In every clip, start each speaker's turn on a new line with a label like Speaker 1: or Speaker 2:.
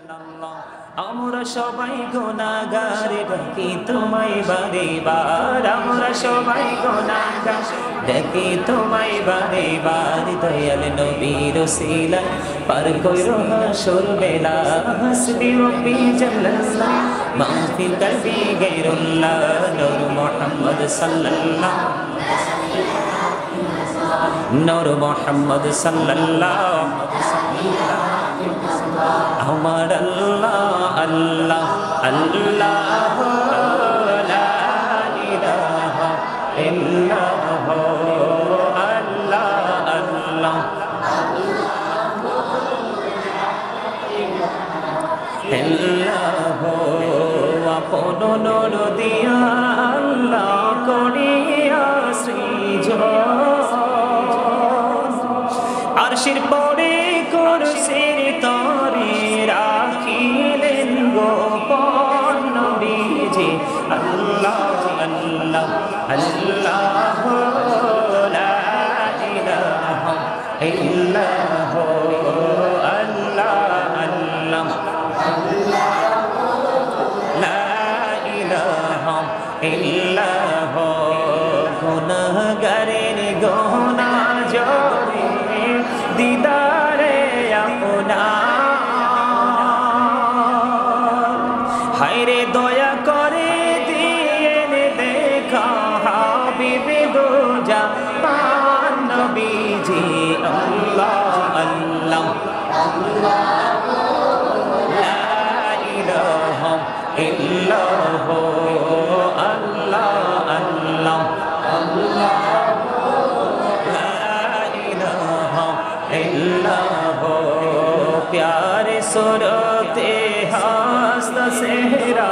Speaker 1: আমরা সবাই গুনাহগার ডাকি তোমায় বারে বার আমরা সবাই গুনাহগার ডাকি তোমায় বারে বার দয়াল নবীর ওসিলা পার কইরো হাসর বেলা হাসবি রব্বি জাল্লাল্লাহ মাফি কলবি গায়রুল্লাহ নূর মুহাম্মদ সাল্লাল্লাহ নূর মুহাম্মদ সাল্লাল্লাহ আমার আল্লাহ আল্লাহ আল্লাহ লা ইলাহা ইল্লাল্লাহ আল্লাহ আল্লাহ ইল্লাল্লাহ আপন নূর দিয়া আল্লাহ করিয়া সৃজন আরশের পরে কুরসির তরে রাখিলেন গোপন নবীজি আল্লাহ আল্লাহ আল্লাহ লা ইলাহা ইল্লাল্লাহ আল্লাহ আল্লাহ লা ইলাহা ইল্লাল্লাহ গুনাহগারের গুনাহ জড়ে দিদারে আপনার হায়রে দয়া করে দিয়েন দেখা হাবিবে গো জান নবীজি আল্লাহ আল্লাহ লা ইলাহা ইল্লাল্লাহ আল্লাহ আল্লাহ प्यारे सुरते हस्त सेहरा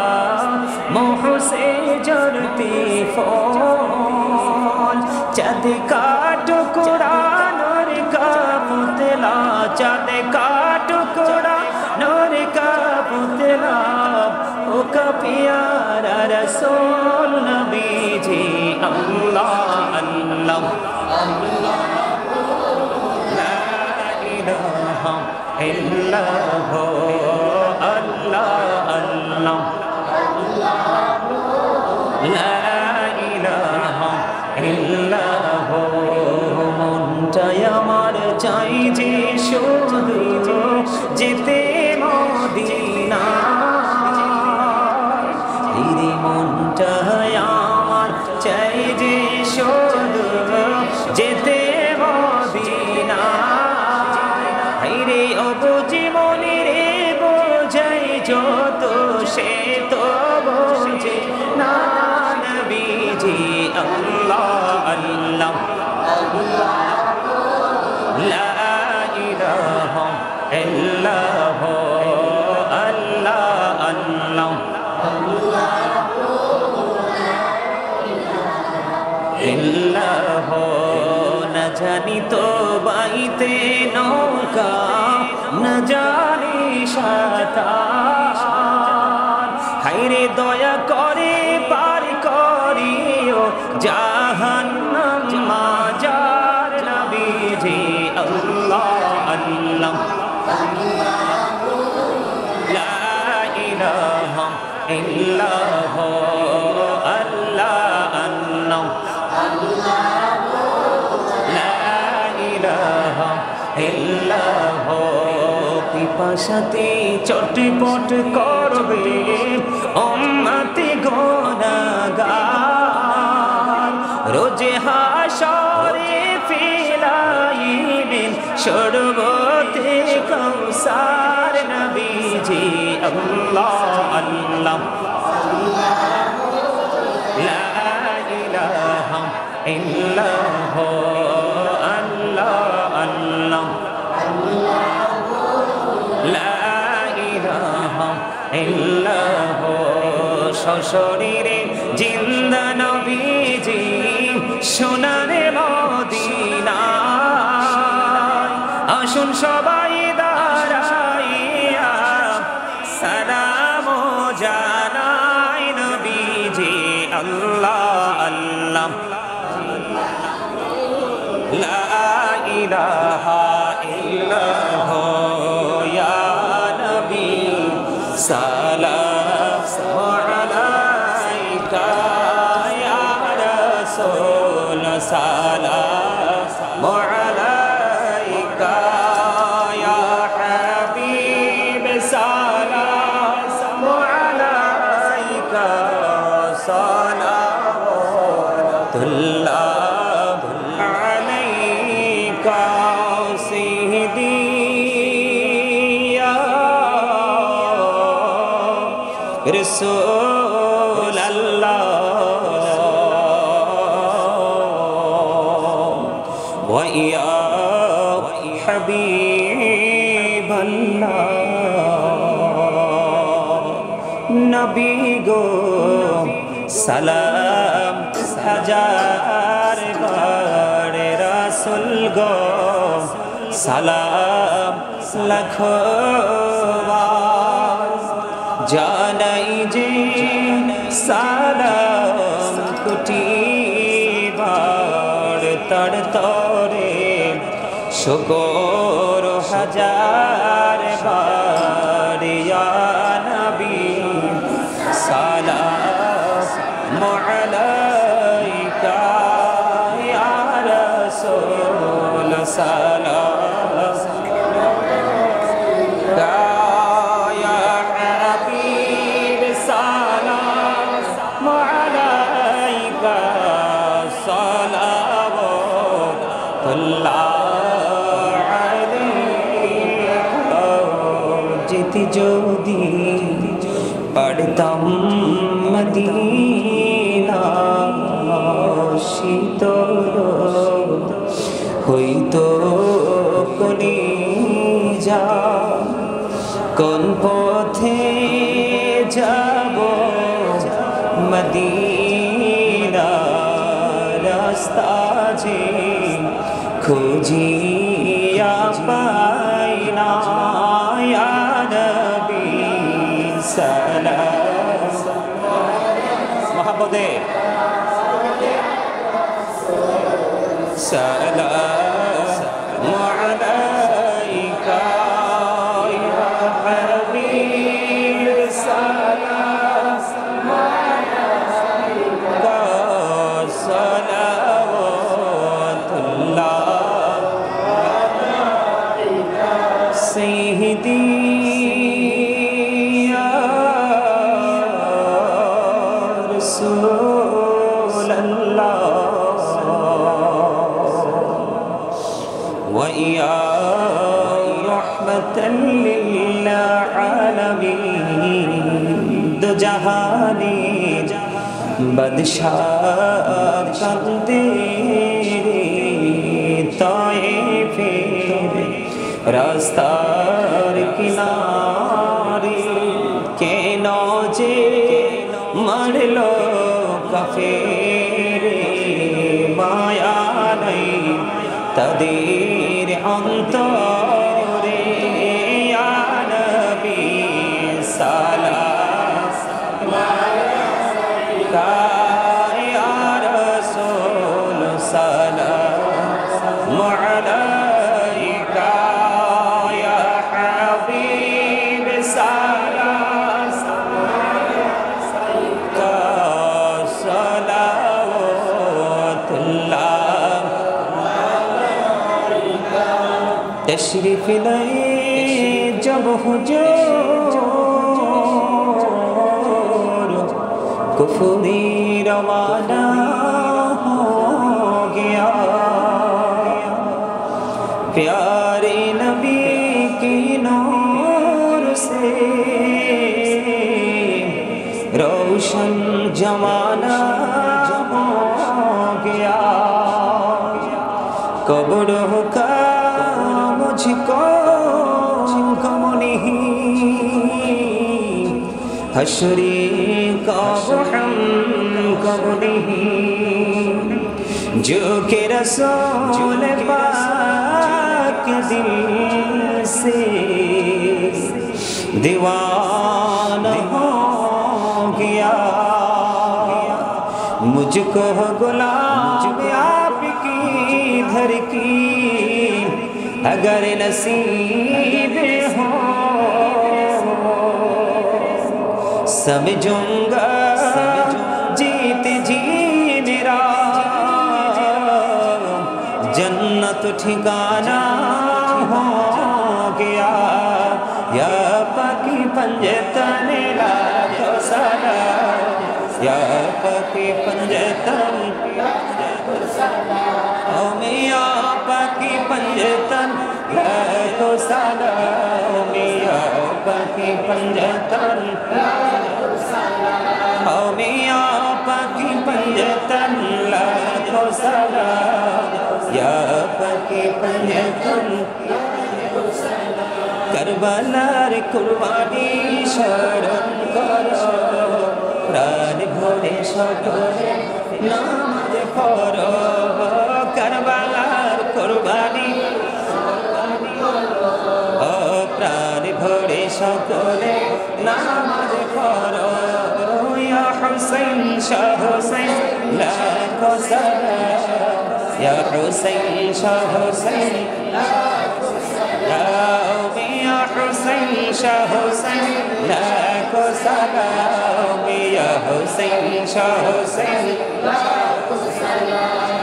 Speaker 1: मोह से जरती फूल चद का टुकड़ा नूर का पुतला चद का टुकड़ा नूर का पुतला ओ का प्यारा रसूल नबी जी अल्लाह अल्लाह ইল্লাল্লাহ আল্লাহ আল্লাহ লা ইলাহা ইল্লাল্লাহ মনটাই আমার চাই যে শুধু যেতে মদিনা এই মনটাই আমার চাই যে শুধু যেতে মদিনা রে অবুঝি মনে রে বোঝাই যত সে তো বোঝে না নবীজি আল্লাহ আল্লাহ লা ইলাহা ইল্লাল্লাহ আল্লাহ আল্লাহ ইল্লাল্লাহ না জানি তো বাইতে নৌকা না জানি সাঁতার হায়রে দয়া করে পার করিও জাহান্নাম মাজার নবীজি আল্লাহ আল্লাহ লা ইলাহা ইল্লাল্লাহ আল্লাহ আল্লাহ পিপাসাতে চটপট করবে উম্মতি গুনাহগার রোজে হাসরে ফিলাইবেন শরবতে কাউসার নবীজি আল্লাহ আল্লাহ লা ইলাহা ইল্লাল্লাহ আল্লাহ আল্লাহ লা ইলাহা ইল্লাল্লাহ সশরীরে জিন্দা নবীজি সোনারে মদিনায় আসুন সবাই দাঁড়াইয়া সালাম জানাই নবীজি আল্লাহ আল্লাহ লা ইলাহা ইল্লাল্লাহ ইয়া নবী सलाम अलैका या रसूल सलाम अलैका या हबीब सलाम अलैका सलावतुल्लाह अलैका सय्यदी रसूल अल्लाह व या हबीब अल्लाह नबी गो सलाम हजार बार रसूल गो सलाम लाखों জানাই যে সালাম কোটি বার তার তরে শুকর হাজার বার ইয়া নবী সালাম আলাইকা ইয়া রাসূল সালাম যেতে যদি পারতাম মদিনা শীতল হইতো কলিজা কোন পথে যাব মদিনা রাস্তা যে খুঁজিয়া পাই না ইয়া নবী সালাম মহব্বতে সালাম আলাইকা ইয়া হাবিব সালাম আলাইকা সালাওয়াতুল্লাহ सय्यदी या रसूल अल्लाह व या रहमतन लिल आलमीन दो जहानी बादशाह कंदे रे ताइफे रास्तार किनारे केन जे मरलो काफेरे माया नहीं तदेर अंतरे या नबी सलाम अलैका या रसूल सलाम अलैका तशरीफ लाए जब हुजूर कुफरी रवाना हो गया प्यारे नबी की नूर से रोशन जमाना हो गया कब्र का मुझको गम नहीं हश्री का हम गम नहीं जो के रसूल पाक दिल से दीवाना हो गया मुझको गुलाम आपकी धर की अगर नसीब हो समझूंगा जीत जी मेरा जन्नत ठिकाना हो गया। या पकी पंजतन लाखों सलाम, या पकी पंजतन ओ मिया पकी पंजतन लाखों सलाम, मिया पकी पंजतन ओ मिया पकी पंजतन लाखों सलाम, या पकी पंजतन करबलार कुर्बानी शरण करो, प्राण भोरे सकले नामाज पढ़ो। करबलार कुर्बानी ओ प्राण भोरे सकले नामाज पढ़ो। या हुसैन शाह हुसैन लाखों सलाम, या हुसैन शाह हुसैन या हुसैन शाह हुसैन लाखों सलाम, या हुसैन शाह हुसैन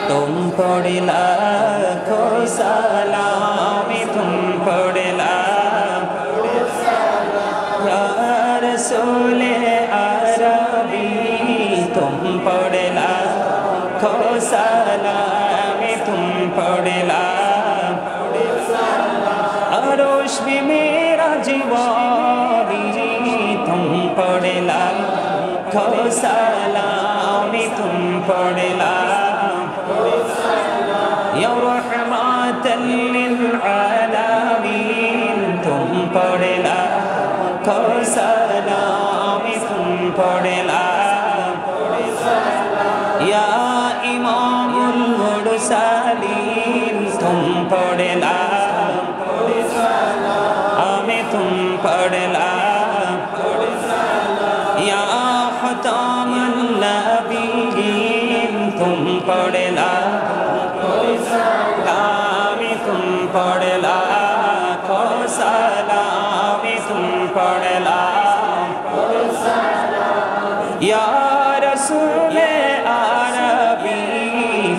Speaker 1: तुम पढ़े लाखों सलाम, तुम पढ़े लाखों सलाम। या रसूल अरबी तुम पढ़े लाखों सलाम, तुम पढ़े लाखों सलाम। अरोश में मेरा जीवानी तुम पढ़े लाखों सलाम, तुम पढ़े लाखों सलाम। या रहमतल लिल आलमीन तुम पढ़े लाखों सलाम, तुम पढ़े लाखों सलाम। या इमामुल मुरसलीन तुम पढ़े लाखों सलाम, तुम पढ़े लाखों सलाम। या खतामुन नबीयीन तुम पढ़े लाखों सलाम, तुम पढ़े लाखों सलाम, तुम पढ़े लाखों सलाम। या रसूल अरबी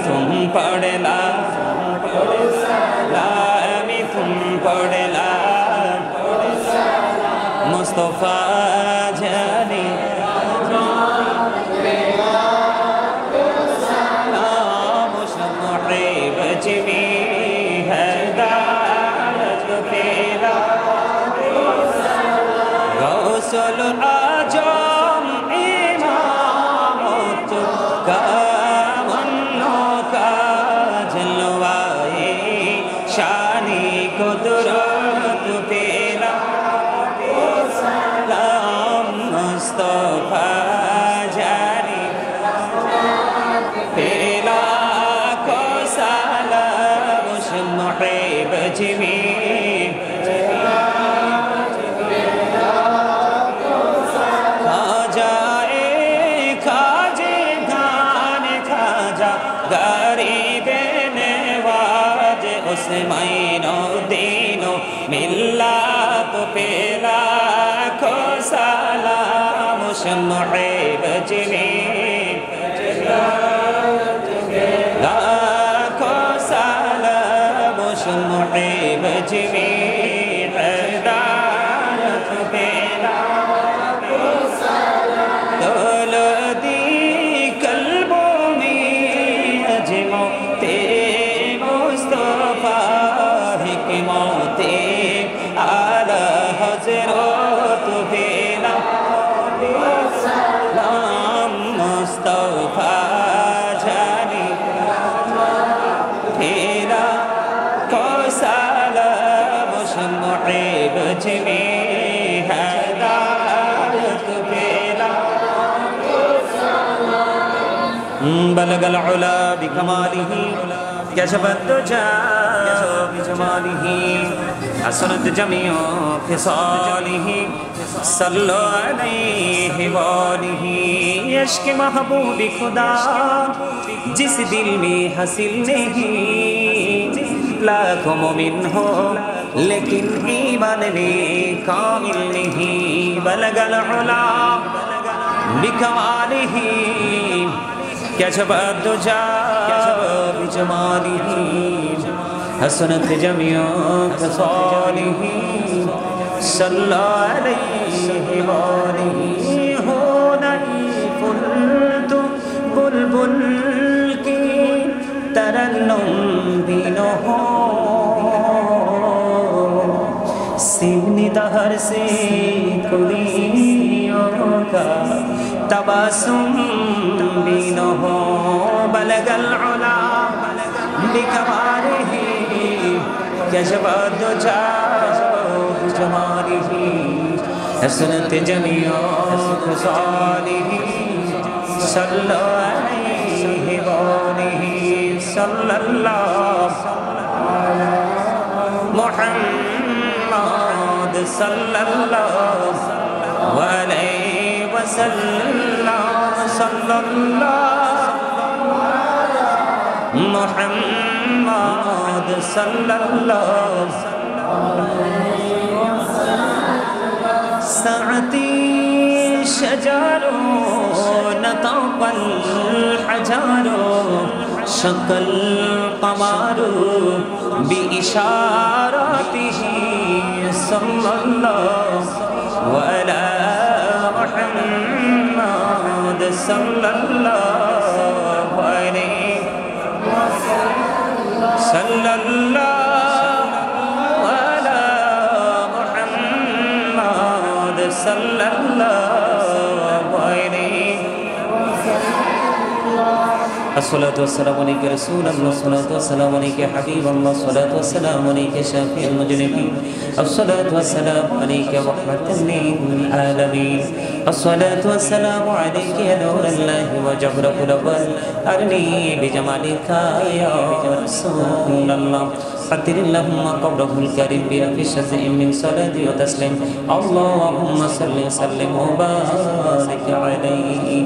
Speaker 1: तुम पढ़े लाखों सलाम, तुम पढ़े लाखों सलाम। मुस्तफा जाने सलाम, मुहब्ब जमी हदायत तेरा गौसल आजम इमाम का मन्नो का जलवाए शानी कुदरत तेरा सलाम। मुस्तफा जानी तेरा को सलाम, मुहब्ब जमी महीनो दिनो मिला तो पेला को सलाम, मुहब्ब जमी लाखों सलाम, मुहब्ब जमी हदायत पेला को सलाम। दौलो दी कल्बों में अजमो मुस्तफा हिकमते आला हजरत बेला सलाम। मुस्तफा जानी तेरा को सलाम, मुहब्ब जमी हदायत बेला बलगल उला बिकमालिही कशफत दुजा बिजमालिही हसनत जमीओ खिसालिही सल्लो अलैहि वालिही। इश्क महबूब खुदा जिस दिल में हासिल नहीं, लाखों मोमिन हो लेकिन ईमान में कामिल नहीं। बलगल उला بكماله كشف الدجى بجماله حسنت جميع خصاله صلى عليه وآله فلت बुलबुल की तरन्नुम बिनो सिवनी दहर से कुलियों का तबसुम बिनो बलगल उला बिकमारिही कशफ दुजा बिजमारिही हसनत जमिया खसालिही सल्लो अलैहि वालिही सल्लल्लाहु मुहम्मद सल्लल्लाहु अलैहि वसल्लम सल्लल्लाहु मुहम्मद सल्लल्लाहु सअती शजारो नतक़ल हजारो शकल कमारो बिइशारतिही सल्लल्लाहु अला मुहम्मद सल्लल्लाहु अलैहि सल्लल्लाहु अला मुहम्मद सल्लल्लाहु अलैहि अस्सलातु वस्सलामु अलैका रसूलल्लाह अस्सलातु वस्सलामु अलैका हबीबल्लाह अस्सलातु वस्सलामु अलैका शाफिउल मुजनिबीन अस्सलातु वस्सलामु अलैका रहमतल लिल आलमीन अस्सलातु वस्सलामु अलैका या नूरल्लाहि व जबरहुल अव्वल अरनी बिजमालिका या रसूलल्लाह फतिरिल्लाहुम्मा क़ब्रहुल करीम बिअल्फि शज़्इन मिन सलाति व तस्लीम अल्लाहुम्मा सल्लि व सल्लिम व बारिक अलैहि